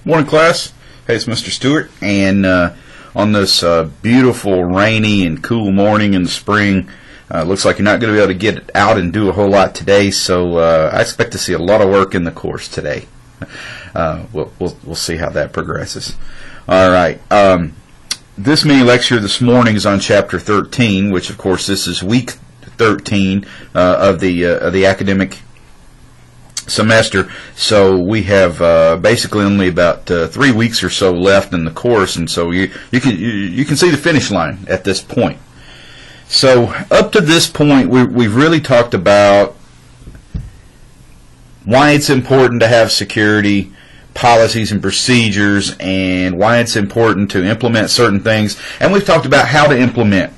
Morning, class. Hey, it's Mr. Stewart, and on this beautiful, rainy, and cool morning in the spring, looks like you're not going to be able to get out and do a whole lot today, so I expect to see a lot of work in the course today. We'll see how that progresses. All right. This mini lecture this morning is on Chapter 13, which, of course, this is week 13 of the academic semester, so we have basically only about 3 weeks or so left in the course, and so you can see the finish line at this point. So up to this point, we've really talked about why it's important to have security policies and procedures, and why it's important to implement certain things, and we've talked about how to implement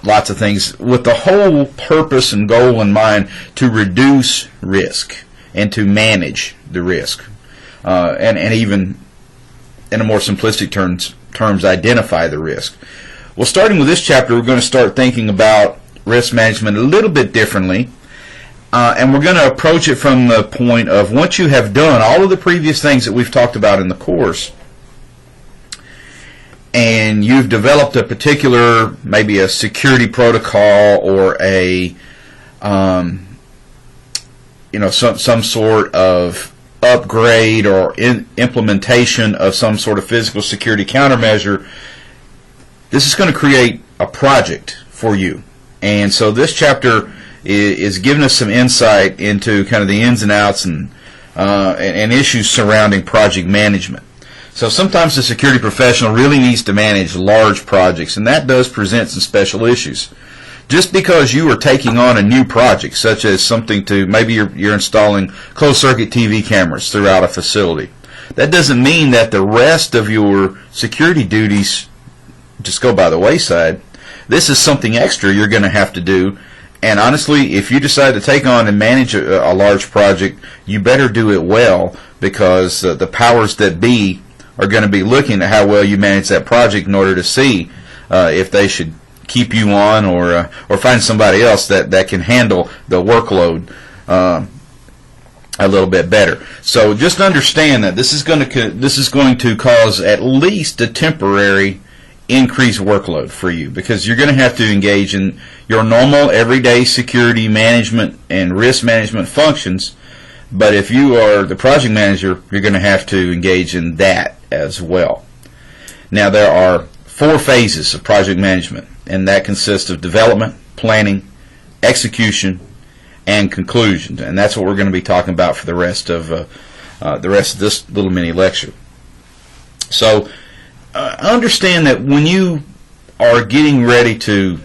lots of things with the whole purpose and goal in mind to reduce risk and to manage the risk, and even in a more simplistic terms identify the risk. Well, starting with this chapter, we're going to start thinking about risk management a little bit differently, and we're going to approach it from the point of once you have done all of the previous things that we've talked about in the course, and you've developed a particular, maybe a security protocol or a, some sort of upgrade or implementation of some sort of physical security countermeasure, this is going to create a project for you. And so this chapter is giving us some insight into kind of the ins and outs and issues surrounding project management. So sometimes the security professional really needs to manage large projects, and that does present some special issues. Just because you are taking on a new project, such as something to, maybe you're installing closed-circuit TV cameras throughout a facility, that doesn't mean that the rest of your security duties just go by the wayside. This is something extra you're going to have to do, and honestly, if you decide to take on and manage a large project, you better do it well, because the powers that be are going to be looking at how well you manage that project in order to see if they should keep you on or find somebody else that can handle the workload a little bit better. So just understand that this is going to cause at least a temporary increased workload for you, because you're going to have to engage in your normal everyday security management and risk management functions. But if you are the project manager, you're going to have to engage in that as well. Now, there are 4 phases of project management, and that consists of development, planning, execution, and conclusion. And that's what we're going to be talking about for the rest of this little mini lecture. So understand that when you are getting ready to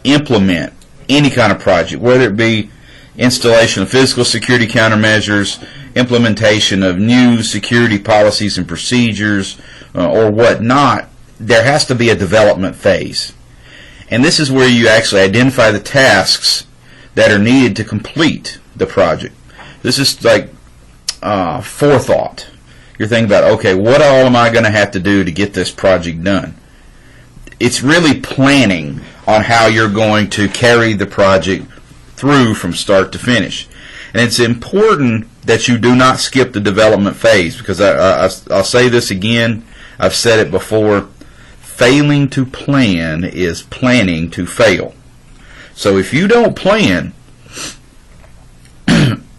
implement any kind of project, whether it be installation of physical security countermeasures, implementation of new security policies and procedures, or whatnot, there has to be a development phase. And this is where you actually identify the tasks that are needed to complete the project. This is like forethought. You're thinking about, okay, what all am I going to have to do to get this project done? It's really planning on how you're going to carry the project through from start to finish. And it's important that you do not skip the development phase, because I'll say this again, I've said it before, failing to plan is planning to fail. So if you don't plan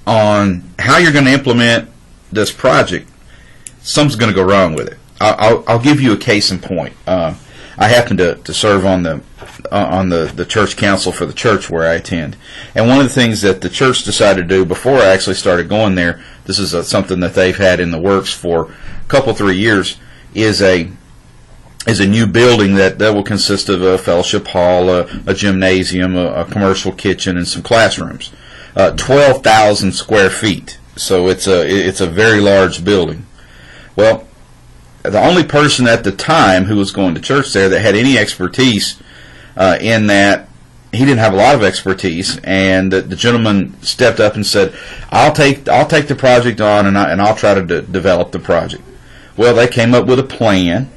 on how you're going to implement this project, something's going to go wrong with it. I'll give you a case in point. I happen to serve on the church council for the church where I attend. And one of the things that the church decided to do before I actually started going there, this is something that they've had in the works for a couple, 3 years, is a new building that will consist of a fellowship hall, a gymnasium, a commercial kitchen, and some classrooms. 12,000 square feet. So it's a very large building. Well, the only person at the time who was going to church there that had any expertise in that, he didn't have a lot of expertise, and the gentleman stepped up and said, I'll take the project on, and I'll try to develop the project. Well, they came up with a plan.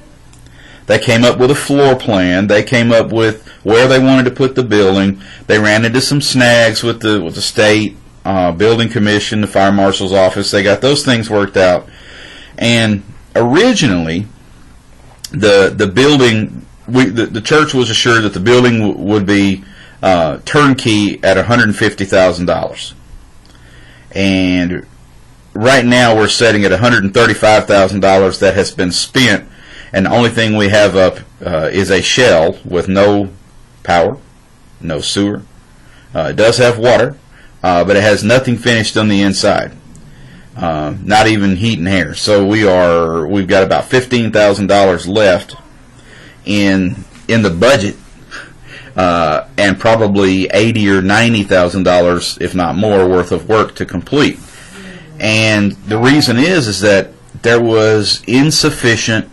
They came up with a floor plan. They came up with where they wanted to put the building. They ran into some snags with the state building commission, the fire marshal's office. They got those things worked out. And originally, the building, the church was assured that the building would be turnkey at $150,000. And right now we're setting at $135,000 that has been spent, and the only thing we have up is a shell with no power, no sewer. It does have water, but it has nothing finished on the inside. Not even heat and air. So we've got about $15,000 left in the budget, and probably $80,000 or $90,000, if not more, worth of work to complete. And the reason is that there was insufficient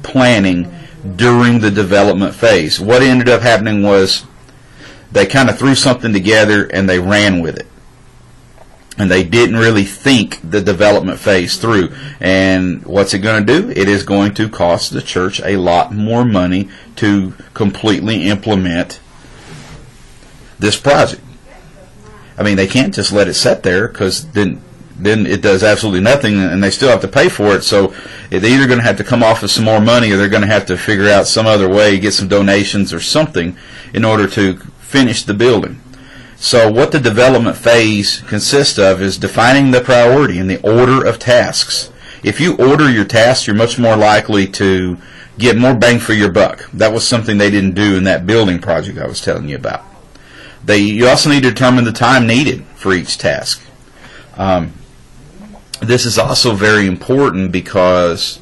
planning during the development phase. What ended up happening was they kind of threw something together and they ran with it. And they didn't really think the development phase through. And what's it going to do? It is going to cost the church a lot more money to completely implement this project. I mean, they can't just let it sit there, because then it does absolutely nothing, and they still have to pay for it. So they're either going to have to come off with some more money, or they're going to have to figure out some other way, get some donations or something in order to finish the building. So what the development phase consists of is defining the priority and the order of tasks. If you order your tasks, you're much more likely to get more bang for your buck. That was something they didn't do in that building project I was telling you about. You also need to determine the time needed for each task. This is also very important because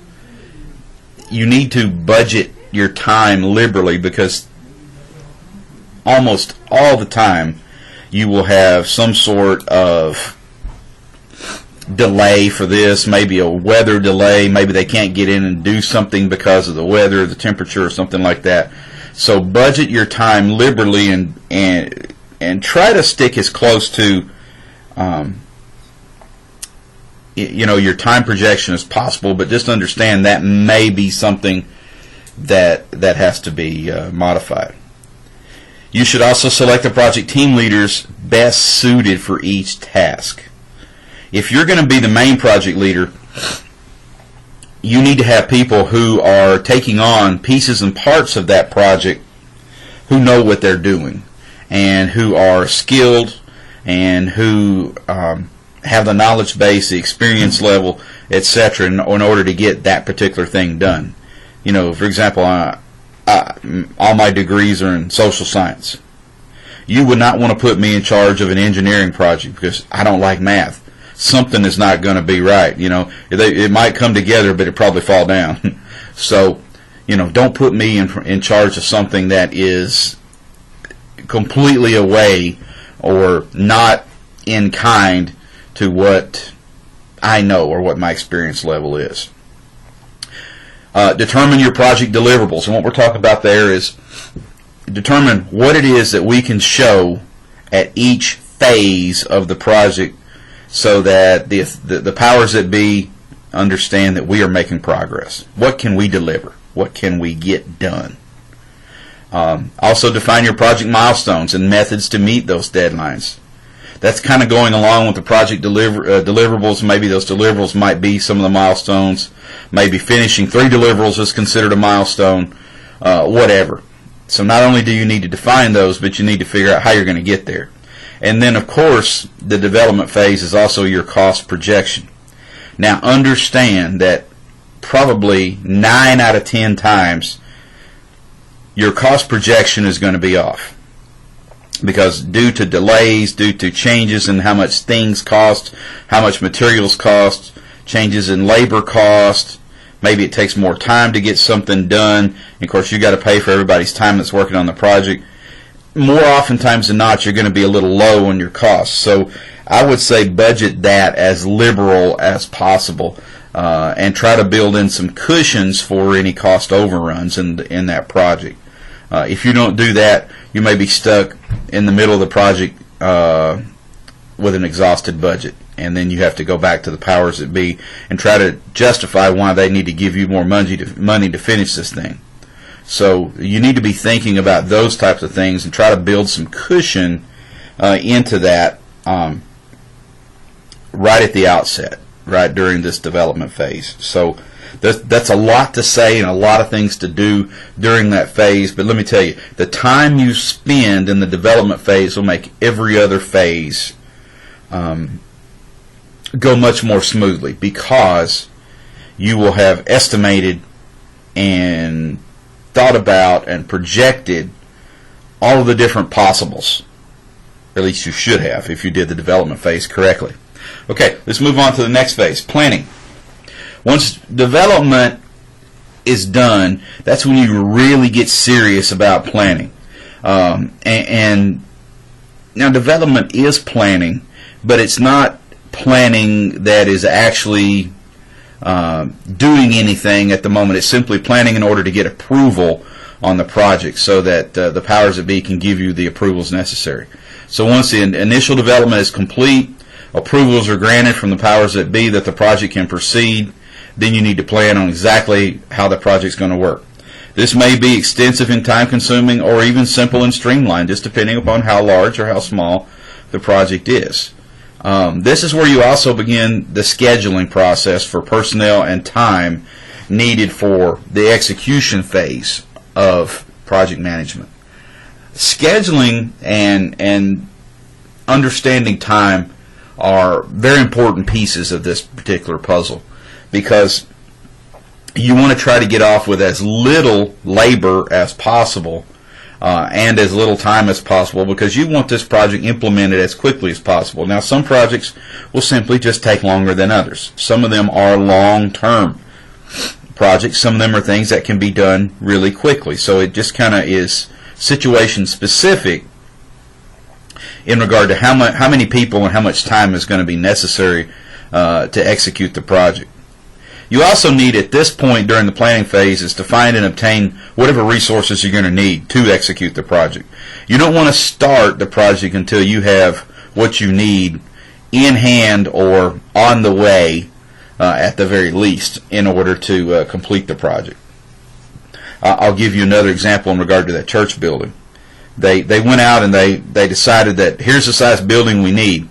you need to budget your time liberally, because almost all the time you will have some sort of delay for this, maybe a weather delay, maybe they can't get in and do something because of the weather, the temperature, or something like that. So budget your time liberally and try to stick as close to your time projection as possible, but just understand that may be something that has to be modified. You should also select the project team leaders best suited for each task. If you're going to be the main project leader, you need to have people who are taking on pieces and parts of that project, who know what they're doing, and who are skilled, and who have the knowledge base, the experience level, etc., in order to get that particular thing done. For example, all my degrees are in social science. You would not want to put me in charge of an engineering project because I don't like math. Something is not going to be right. It might come together, but it probably fall down. So, don't put me in charge of something that is completely away or not in kind to what I know or what my experience level is. Determine your project deliverables. And what we're talking about there is determine what it is that we can show at each phase of the project, so that the powers that be understand that we are making progress. What can we deliver? What can we get done? Also define your project milestones and methods to meet those deadlines. That's kind of going along with the project deliverables. Maybe those deliverables might be some of the milestones. Maybe finishing 3 deliverables is considered a milestone. Whatever. So not only do you need to define those, but you need to figure out how you're going to get there. And then, of course, the development phase is also your cost projection. Now, understand that probably 9 out of 10 times your cost projection is going to be off, because due to delays, due to changes in how much things cost, how much materials cost, changes in labor cost, maybe it takes more time to get something done, and of course you got to pay for everybody's time that's working on the project. More oftentimes than not, you're going to be a little low on your costs. So I would say budget that as liberal as possible, and try to build in some cushions for any cost overruns in that project. If you don't do that, you may be stuck in the middle of the project with an exhausted budget, and then you have to go back to the powers that be and try to justify why they need to give you more money to finish this thing. So you need to be thinking about those types of things and try to build some cushion into that right at the outset. right during this development phase. So that's a lot to say and a lot of things to do during that phase. But let me tell you, the time you spend in the development phase will make every other phase go much more smoothly, because you will have estimated and thought about and projected all of the different possibles. At least you should have, if you did the development phase correctly. Okay, let's move on to the next phase, planning. Once development is done, that's when you really get serious about planning. And now development is planning, but it's not planning that is actually doing anything at the moment. It's simply planning in order to get approval on the project so that the powers that be can give you the approvals necessary. So once the initial development is complete, approvals are granted from the powers that be that the project can proceed, then you need to plan on exactly how the project's going to work. This may be extensive and time-consuming, or even simple and streamlined, just depending upon how large or how small the project is. This is where you also begin the scheduling process for personnel and time needed for the execution phase of project management. Scheduling and understanding time are very important pieces of this particular puzzle, because you want to try to get off with as little labor as possible and as little time as possible, because you want this project implemented as quickly as possible. Now, some projects will simply just take longer than others. Some of them are long-term projects. Some of them are things that can be done really quickly. So it just kind of is situation specific in regard to how many people and how much time is going to be necessary to execute the project. You also need, at this point during the planning phase, is to find and obtain whatever resources you're going to need to execute the project. You don't want to start the project until you have what you need in hand or on the way, at the very least, in order to complete the project. I'll give you another example in regard to that church building. They went out and they decided that here's the size building we need.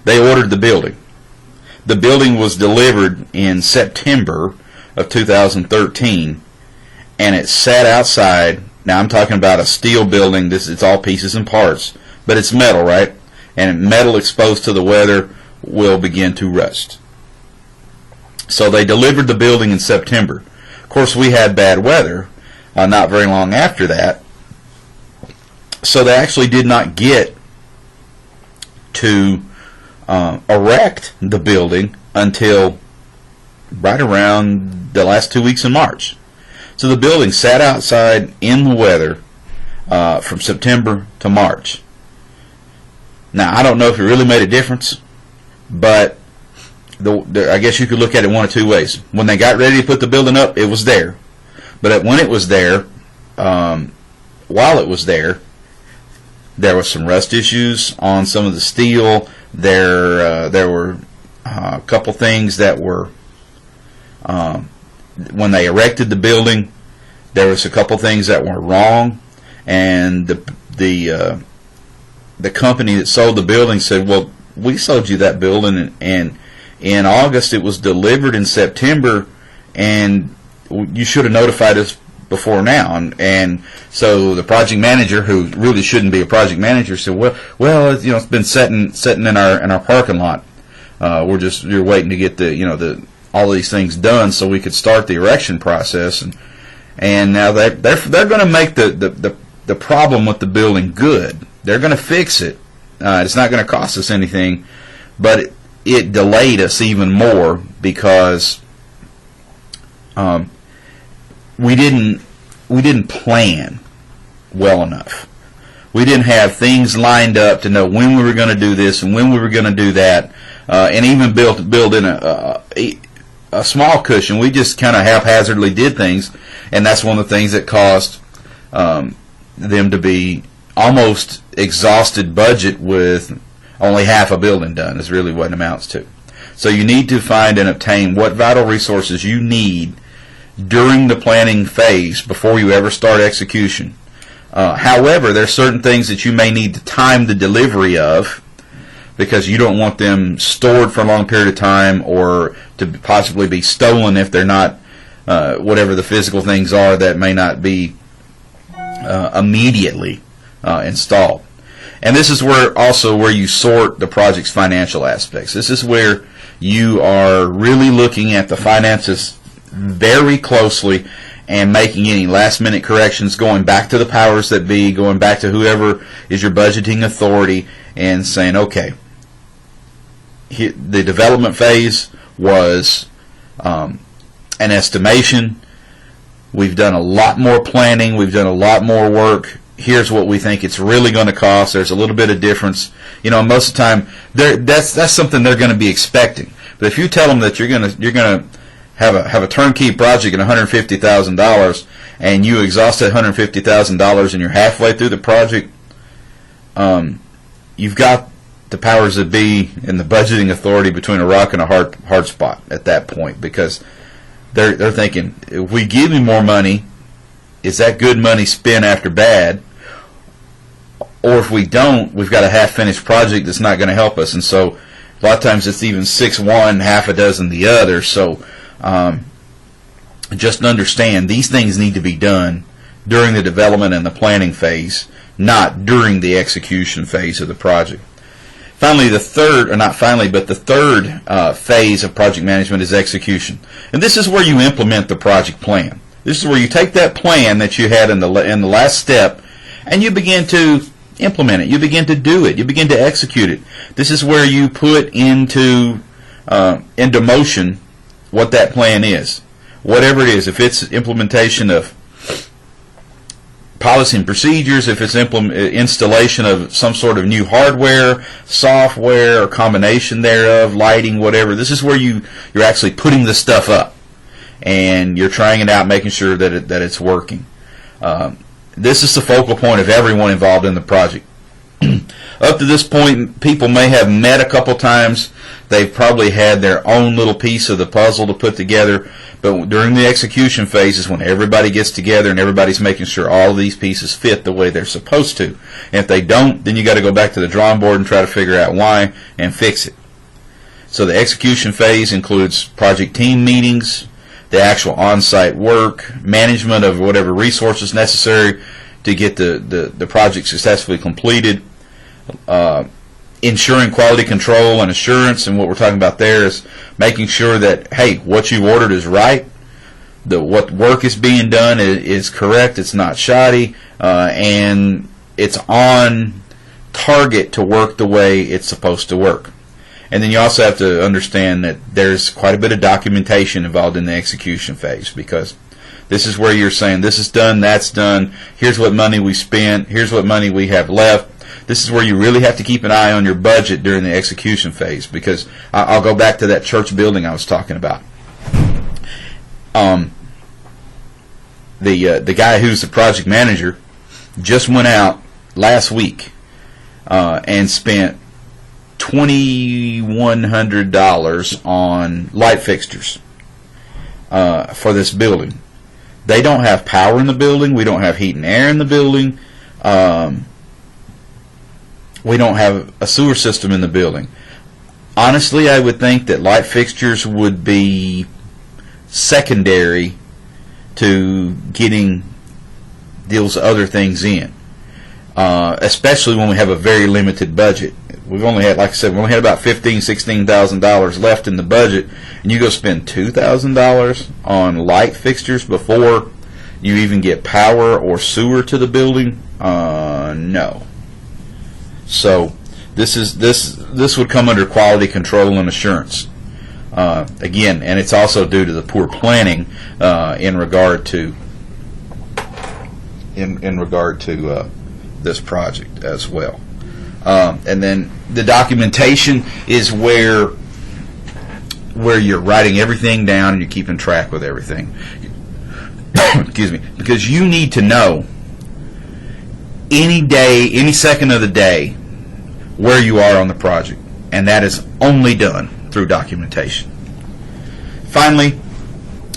They ordered the building. The building was delivered in September of 2013, and it sat outside. Now I'm talking about a steel building. It's all pieces and parts, but it's metal, right? And metal exposed to the weather will begin to rust. So they delivered the building in September. Of course, we had bad weather not very long after that, so they actually did not get to erect the building until right around the last 2 weeks in March. So the building sat outside in the weather from September to March. Now, I don't know if it really made a difference, but I guess you could look at it one of two ways. When they got ready to put the building up, it was there. But when it was there, while it was there was some rust issues on some of the steel. There were a couple things that were, when they erected the building, there was a couple things that were wrong, and the company that sold the building said, well, we sold you that building, and in August it was delivered in September, and you should have notified us before now. And so the project manager, who really shouldn't be a project manager, said, well, it's been sitting in our parking lot. You're waiting to get all these things done so we could start the erection process. And now they're going to make the problem with the building good. They're going to fix it. It's not going to cost us anything, but it delayed us even more because we didn't plan well enough. We didn't have things lined up to know when we were going to do this and when we were going to do that, and even build in a small cushion. We just kind of haphazardly did things, and that's one of the things that caused them to be almost exhausted budget with only half a building done, is really what it amounts to. So you need to find and obtain what vital resources you need during the planning phase before you ever start execution. However, there are certain things that you may need to time the delivery of, because you don't want them stored for a long period of time or to possibly be stolen if they're not whatever the physical things are that may not be immediately installed. And this is where you sort the project's financial aspects. This is where you are really looking at the finances very closely and making any last-minute corrections, going back to the powers that be, going back to whoever is your budgeting authority, and saying, okay, the development phase was an estimation. We've done a lot more planning. We've done a lot more work. Here's what we think it's really going to cost. There's a little bit of difference. Most of the time, that's something they're going to be expecting. But if you tell them that you're going to have a turnkey project at $150,000 and you exhaust that $150,000 and you're halfway through the project, you've got the powers that be and the budgeting authority between a rock and a hard spot at that point, because they're thinking, if we give you more money, is that good money spent after bad? Or if we don't, we've got a half-finished project that's not going to help us. And so a lot of times it's even 6 one, half a dozen the other. So just understand, these things need to be done during the development and the planning phase, not during the execution phase of the project. Finally, the third phase of project management is execution. And this is where you implement the project plan. This is where you take that plan that you had in the last step and you begin to implement it. You begin to do it. You begin to execute it. This is where you put into motion what that plan is. Whatever it is, if it's implementation of policy and procedures, if it's installation of some sort of new hardware, software, or combination thereof, lighting, whatever, this is where you're actually putting the stuff up and you're trying it out, making sure that it's working. This is the focal point of everyone involved in the project. Up to this point, people may have met a couple times. They've probably had their own little piece of the puzzle to put together. But during the execution phase is when everybody gets together and everybody's making sure all of these pieces fit the way they're supposed to. And if they don't, then you got to go back to the drawing board and try to figure out why and fix it. So the execution phase includes project team meetings, the actual on-site work, management of whatever resources necessary to get the project successfully completed, ensuring quality control and assurance. And what we're talking about there is making sure that, hey, what you ordered is right, what work is being done is correct, it's not shoddy, and it's on target to work the way it's supposed to work. And then you also have to understand that there's quite a bit of documentation involved in the execution phase, because this is where you're saying, this is done, that's done, here's what money we spent, here's what money we have left. This is where you really have to keep an eye on your budget during the execution phase, because I'll go back to that church building I was talking about. The guy who's the project manager just went out last week and spent $2,100 on light fixtures for this building. They don't have power in the building. We don't have heat and air in the building. We don't have a sewer system in the building. Honestly, I would think that light fixtures would be secondary to getting those other things in, especially when we have a very limited budget. We've only had, like I said, we only had about $16,000 left in the budget, and you go spend $2,000 on light fixtures before you even get power or sewer to the building. No. So this would come under quality control and assurance. Again, and it's also due to the poor planning in regard to this project as well. And then the documentation is where you're writing everything down and you're keeping track with everything. Excuse me, because you need to know any day, any second of the day, where you are on the project, and that is only done through documentation. Finally,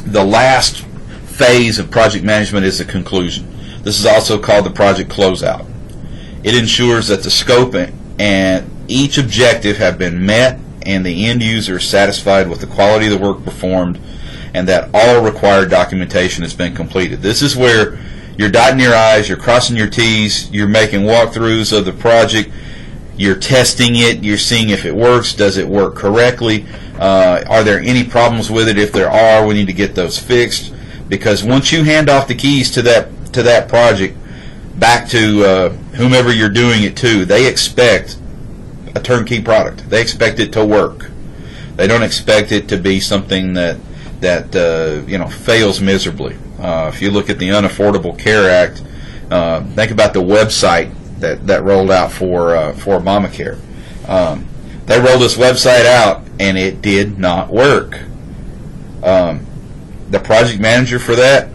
the last phase of project management is the conclusion. This is also called the project closeout. It ensures that the scope and each objective have been met and the end user is satisfied with the quality of the work performed, and that all required documentation has been completed. This is where you're dotting your I's, you're crossing your T's, you're making walkthroughs of the project, you're testing it, you're seeing if it works, does it work correctly, are there any problems with it? If there are, we need to get those fixed, because once you hand off the keys to that project back to whomever you're doing it to, they expect a turnkey product. They expect it to work. They don't expect it to be something that fails miserably. If you look at the Unaffordable Care Act, think about the website that rolled out for Obamacare. They rolled this website out and it did not work. The project manager for that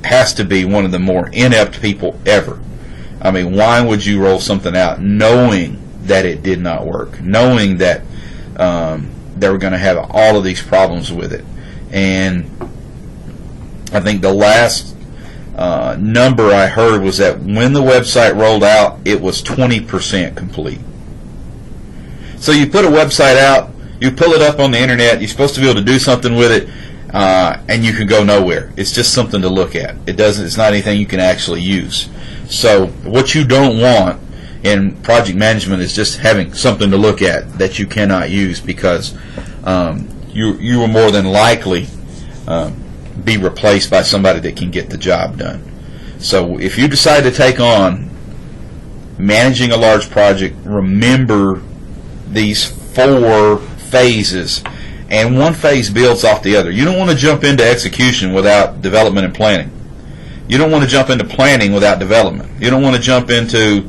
has to be one of the more inept people ever. I mean, why would you roll something out knowing that it did not work, knowing that they were going to have all of these problems with it? And I think the last number I heard was that when the website rolled out, it was 20% complete. So you put a website out, you pull it up on the internet, you're supposed to be able to do something with it, and you can go nowhere. It's just something to look at. It's not anything you can actually use. So what you don't want in project management is just having something to look at that you cannot use, because you will more than likely be replaced by somebody that can get the job done. So if you decide to take on managing a large project, remember these 4 phases, and one phase builds off the other. You don't want to jump into execution without development and planning. You don't want to jump into planning without development. You don't want to jump into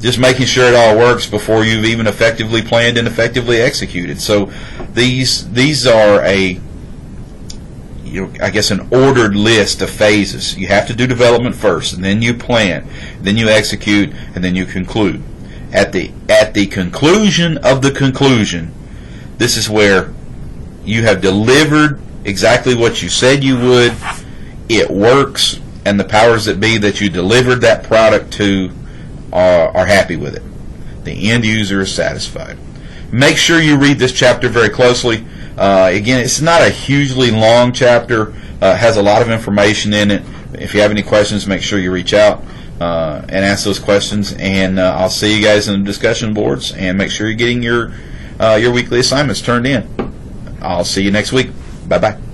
just making sure it all works before you've even effectively planned and effectively executed. So these are an ordered list of phases. You have to do development first, and then you plan, then you execute, and then you conclude. At the conclusion of the conclusion, this is where you have delivered exactly what you said you would. It works, and the powers that be that you delivered that product to are happy with it. The end user is satisfied. Make sure you read this chapter very closely. Again, it's not a hugely long chapter. It has a lot of information in it. If you have any questions, make sure you reach out and ask those questions. And I'll see you guys in the discussion boards. And make sure you're getting your weekly assignments turned in. I'll see you next week. Bye-bye.